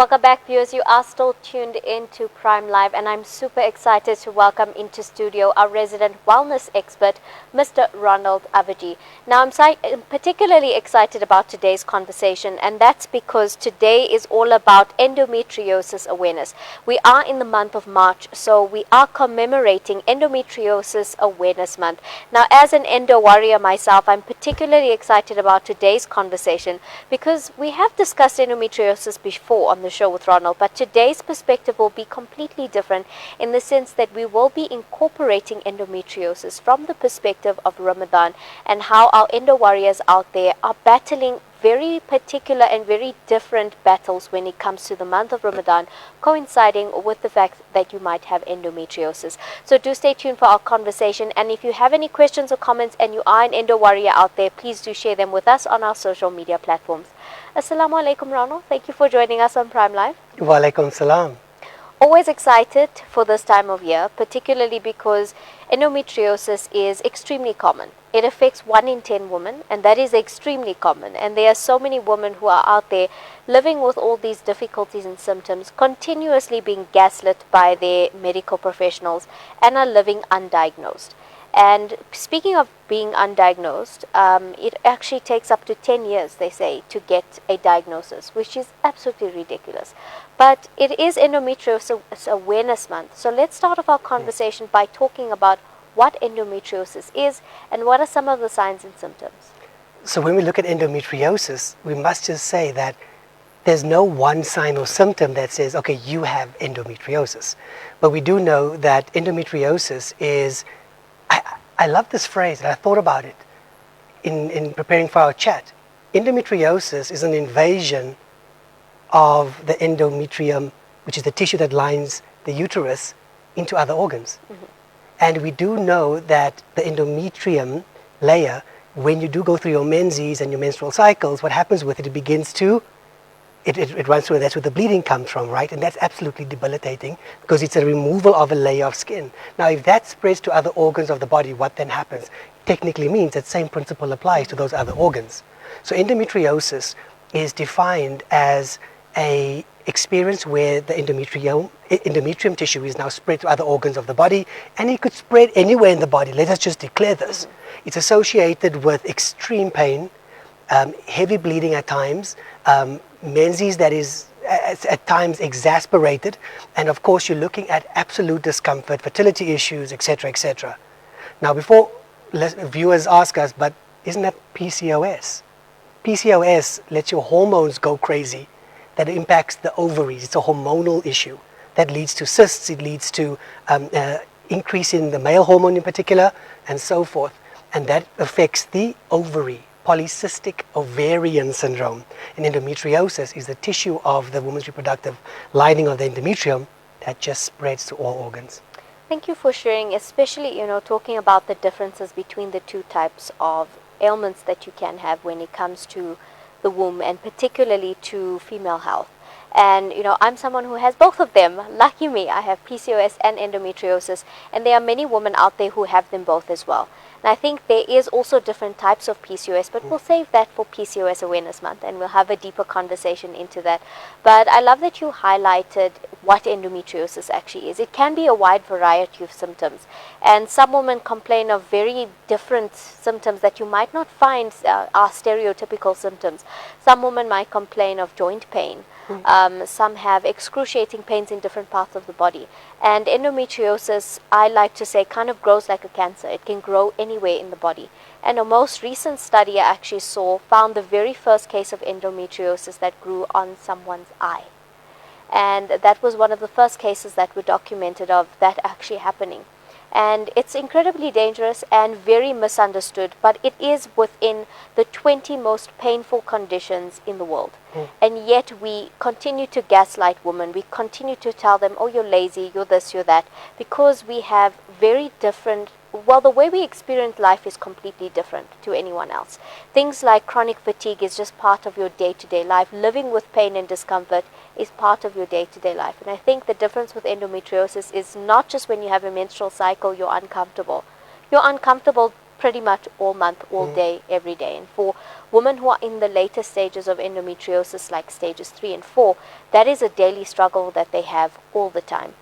Welcome back, viewers. You are still tuned into Prime Live, and I'm super excited to welcome into studio our resident wellness expert, Mr. Ronald Abvajee. Now, I'm particularly excited about today's conversation, and that's because today is all about endometriosis awareness. We are in the month of March, so we are commemorating Endometriosis Awareness Month. Now, as an endo warrior myself, I'm particularly excited about today's conversation because we have discussed endometriosis before on the show with Ronald, but today's perspective will be completely different in the sense that we will be incorporating endometriosis from the perspective of Ramadan and how our endo warriors out there are battling very particular and very different battles when it comes to the month of Ramadan, coinciding with the fact that you might have endometriosis. So do stay tuned for our conversation, and if you have any questions or comments and you are an endo warrior out there, please do share them with us on our social media platforms. Assalamu alaikum, Ronald. Thank you for joining us on Prime Live. Wa alaikum salam. Always excited for this time of year, particularly because endometriosis is extremely common. It affects 1 in 10 women, and that is extremely common. And there are so many women who are out there living with all these difficulties and symptoms, continuously being gaslit by their medical professionals, and are living undiagnosed. And speaking of being undiagnosed, it actually takes up to 10 years, they say, to get a diagnosis, which is absolutely ridiculous. But it is Endometriosis Awareness Month. So let's start off our conversation by talking about what endometriosis is and what are some of the signs and symptoms. So when we look at endometriosis, we must just say that there's no one sign or symptom that says, okay, you have endometriosis. But we do know that endometriosis is, I love this phrase, and I thought about it in preparing for our chat. Endometriosis is an invasion of the endometrium, which is the tissue that lines the uterus, into other organs. Mm-hmm. And we do know that the endometrium layer, when you do go through your menses and your menstrual cycles, what happens with it, it begins to, it runs through, and that's where the bleeding comes from, right? And that's absolutely debilitating because it's a removal of a layer of skin. Now, if that spreads to other organs of the body, what then happens? Technically means that same principle applies to those other organs. So endometriosis is defined as a experience where the endometrium tissue is now spread to other organs of the body, and it could spread anywhere in the body. Let us just declare this. Mm-hmm. It's associated with extreme pain, heavy bleeding at times, menses that is at times exasperated, and of course you're looking at absolute discomfort, fertility issues, etc., etc. Now, before viewers ask us, but isn't that PCOS? PCOS lets your hormones go crazy. That impacts the ovaries. It's a hormonal issue that leads to cysts. It leads to increase in the male hormone in particular, and so forth. And that affects the ovary, polycystic ovarian syndrome. And endometriosis is the tissue of the woman's reproductive lining of the endometrium that just spreads to all organs. Thank you for sharing, especially, talking about the differences between the two types of ailments that you can have when it comes to the womb, and particularly to female health. And I'm someone who has both of them. Lucky me, I have PCOS and endometriosis, and there are many women out there who have them both as well. And I think there is also different types of PCOS, but we'll save that for PCOS Awareness Month, and we'll have a deeper conversation into that. But I love that you highlighted what endometriosis actually is. It can be a wide variety of symptoms, and some women complain of very different symptoms that you might not find are stereotypical symptoms. Some women might complain of joint pain. Some have excruciating pains in different parts of the body. And endometriosis, I like to say, kind of grows like a cancer. It can grow anywhere in the body. And a most recent study I actually saw found the very first case of endometriosis that grew on someone's eye. And that was one of the first cases that were documented of that actually happening. And it's incredibly dangerous and very misunderstood, but it is within the 20 most painful conditions in the world. And yet we continue to gaslight women. We continue to tell them, oh, you're lazy, you're this, you're that, because we have very different, the way we experience life is completely different to anyone else. Things like chronic fatigue is just part of your day-to-day life. Living with pain and discomfort is part of your day-to-day life. And I think the difference with endometriosis is not just when you have a menstrual cycle, you're uncomfortable. You're uncomfortable pretty much all month, all day, every day. And for women who are in the later stages of endometriosis, like stages 3 and 4, that is a daily struggle that they have all the time.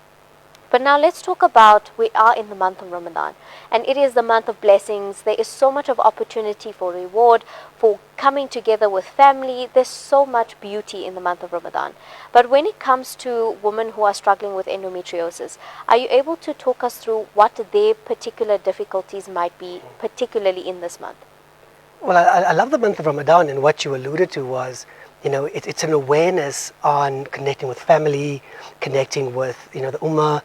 But now let's talk about, we are in the month of Ramadan, and it is the month of blessings. There is so much of opportunity for reward, for coming together with family. There's so much beauty in the month of Ramadan. But when it comes to women who are struggling with endometriosis, are you able to talk us through what their particular difficulties might be, particularly in this month? Well, I love the month of Ramadan, and what you alluded to was, it's an awareness on connecting with family, connecting with, the ummah,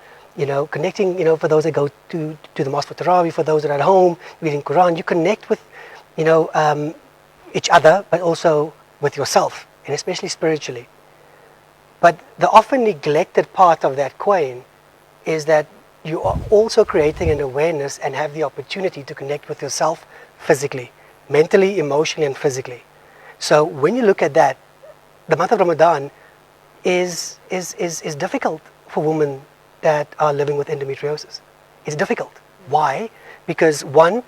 connecting, for those that go to the mosque for Tarawih, for those that are at home reading Quran, you connect with, each other, but also with yourself, and especially spiritually. But the often neglected part of that coin is that you are also creating an awareness and have the opportunity to connect with yourself physically, mentally, emotionally, and physically. So when you look at that, the month of Ramadan is difficult for women that are living with endometriosis. It's difficult. Why? Because one,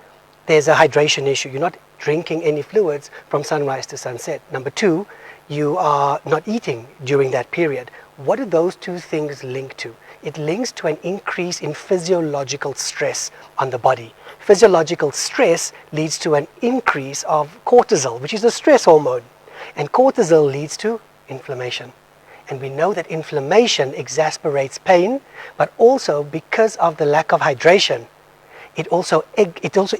there's a hydration issue. You're not drinking any fluids from sunrise to sunset. Number two, you are not eating during that period. What do those two things link to? It links to an increase in physiological stress on the body. Physiological stress leads to an increase of cortisol, which is a stress hormone. And cortisol leads to inflammation. And we know that inflammation exasperates pain, but also because of the lack of hydration, it also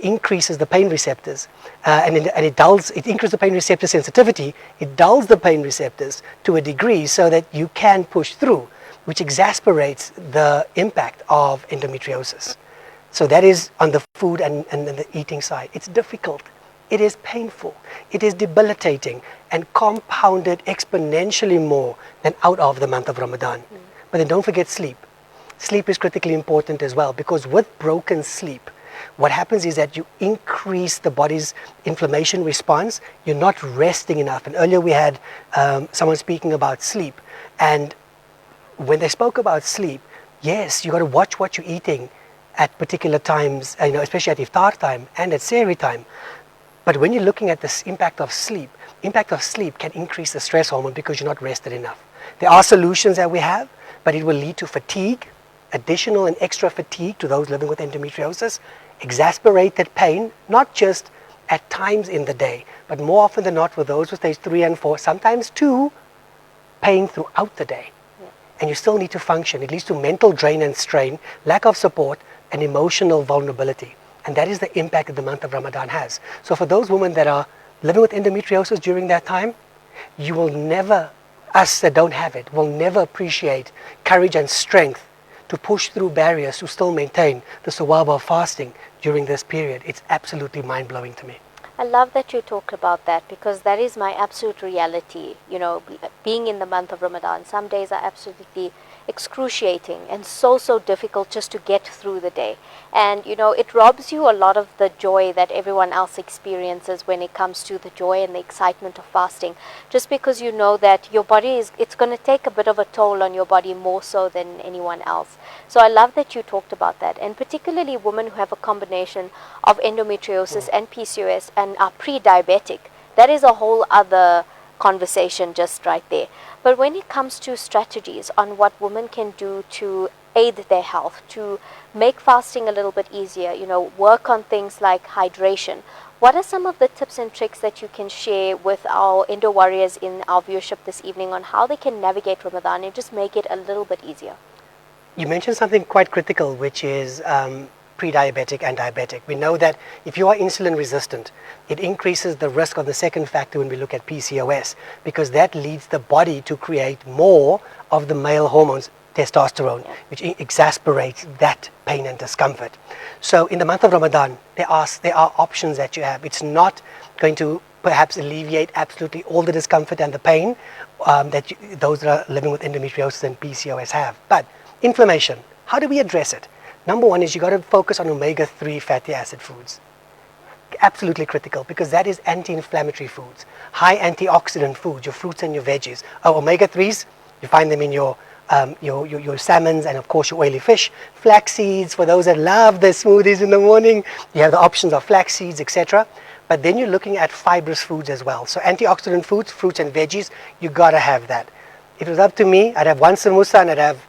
increases the pain receptors, and it increases the pain receptor sensitivity. It dulls the pain receptors to a degree so that you can push through, which exasperates the impact of endometriosis. So that is on the food and the eating side. It's difficult. It is painful. It is debilitating and compounded exponentially more than out of the month of Ramadan. But then don't forget sleep. Sleep is critically important as well, because with broken sleep, what happens is that you increase the body's inflammation response. You're not resting enough. And earlier we had someone speaking about sleep. And when they spoke about sleep, yes, you got to watch what you're eating at particular times, especially at iftar time and at sehri time. But when you're looking at this impact of sleep can increase the stress hormone because you're not rested enough. There are solutions that we have, but it will lead to fatigue, additional and extra fatigue to those living with endometriosis, exasperated pain, not just at times in the day, but more often than not with those with stage 3 and 4, sometimes 2, pain throughout the day. And you still need to function. It leads to mental drain and strain, lack of support, and emotional vulnerability. And that is the impact that the month of Ramadan has. So for those women that are living with endometriosis during that time, you will never, us that don't have it, will never appreciate courage and strength to push through barriers to still maintain the sawab of fasting during this period. It's absolutely mind-blowing to me. I love that you talk about that, because that is my absolute reality. Being in the month of Ramadan, some days are absolutely excruciating and so difficult just to get through the day. And it robs you a lot of the joy that everyone else experiences when it comes to the joy and the excitement of fasting, just because you know that your body it's going to take a bit of a toll on your body more so than anyone else. So I love that you talked about that, and particularly women who have a combination of endometriosis and PCOS and are pre-diabetic. That is a whole other conversation just right there. But when it comes to strategies on what women can do to aid their health, to make fasting a little bit easier, work on things like hydration, what are some of the tips and tricks that you can share with our endo warriors in our viewership this evening on how they can navigate Ramadan and just make it a little bit easier? You mentioned something quite critical, which is pre-diabetic and diabetic. We know that if you are insulin resistant, it increases the risk of the second factor when we look at PCOS, because that leads the body to create more of the male hormones, testosterone, which exasperates that pain and discomfort. So in the month of Ramadan, there are options that you have. It's not going to perhaps alleviate absolutely all the discomfort and the pain that those that are living with endometriosis and PCOS have. But inflammation, how do we address it? Number one is you got to focus on omega-3 fatty acid foods. Absolutely critical, because that is anti-inflammatory foods, high antioxidant foods, your fruits and your veggies. Omega-3s, you find them in your your salmons, and of course your oily fish. Flax seeds, for those that love the smoothies in the morning, you have the options of flax seeds, etc. But then you're looking at fibrous foods as well. So antioxidant foods, fruits and veggies, you gotta have that. If it was up to me, I'd have one samosa and I'd have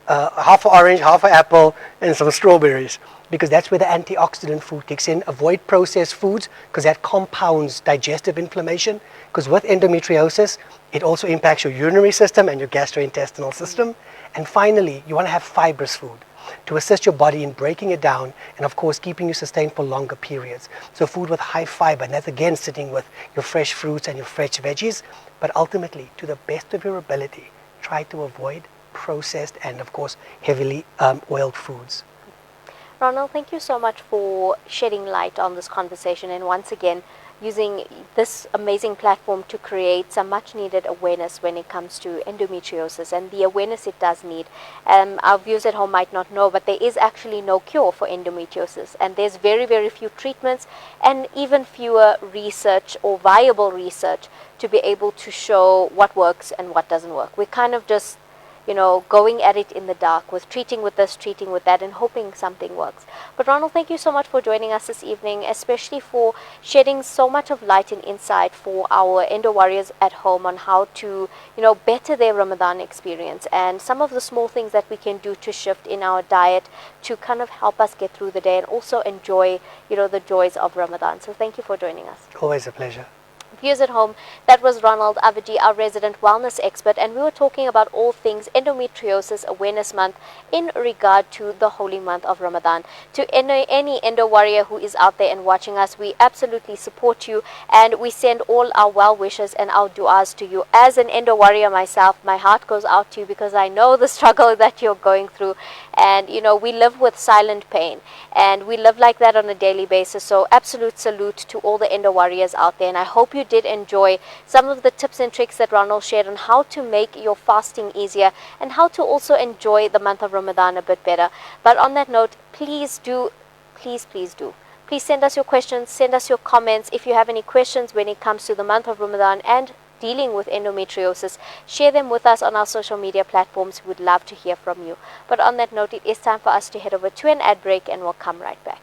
half an orange, half an apple, and some strawberries, because that's where the antioxidant food kicks in. Avoid processed foods, because that compounds digestive inflammation. Because with endometriosis, it also impacts your urinary system and your gastrointestinal system. And finally, you want to have fibrous food to assist your body in breaking it down and, of course, keeping you sustained for longer periods. So food with high fiber, and that's again sitting with your fresh fruits and your fresh veggies. But ultimately, to the best of your ability, try to avoid processed and, of course, heavily oiled foods. Ronald, thank you so much for shedding light on this conversation, and once again using this amazing platform to create some much needed awareness when it comes to endometriosis and the awareness it does need. Our viewers at home might not know, but there is actually no cure for endometriosis, and there's very, very few treatments and even fewer research or viable research to be able to show what works and what doesn't work. We're kind of just going at it in the dark with treating with this, treating with that, and hoping something works. But Ronald, thank you so much for joining us this evening, especially for shedding so much of light and insight for our endo warriors at home on how to, better their Ramadan experience and some of the small things that we can do to shift in our diet to kind of help us get through the day and also enjoy, the joys of Ramadan. So thank you for joining us. Always a pleasure. Viewers at home, that was Ronald Abvajee, our resident wellness expert, and we were talking about all things Endometriosis Awareness Month in regard to the holy month of Ramadan. To any endo warrior who is out there and watching us, we absolutely support you, and we send all our well wishes and our du'as to you. As an endo warrior myself, my heart goes out to you because I know the struggle that you're going through, and we live with silent pain, and we live like that on a daily basis. So absolute salute to all the endo warriors out there, and I hope you did enjoy some of the tips and tricks that Ronald shared on how to make your fasting easier and how to also enjoy the month of Ramadan a bit better. But on that note, please send us your questions, send us your comments. If you have any questions when it comes to the month of Ramadan and dealing with endometriosis, share them with us on our social media platforms. We would love to hear from you. But on that note, it is time for us to head over to an ad break, and we'll come right back.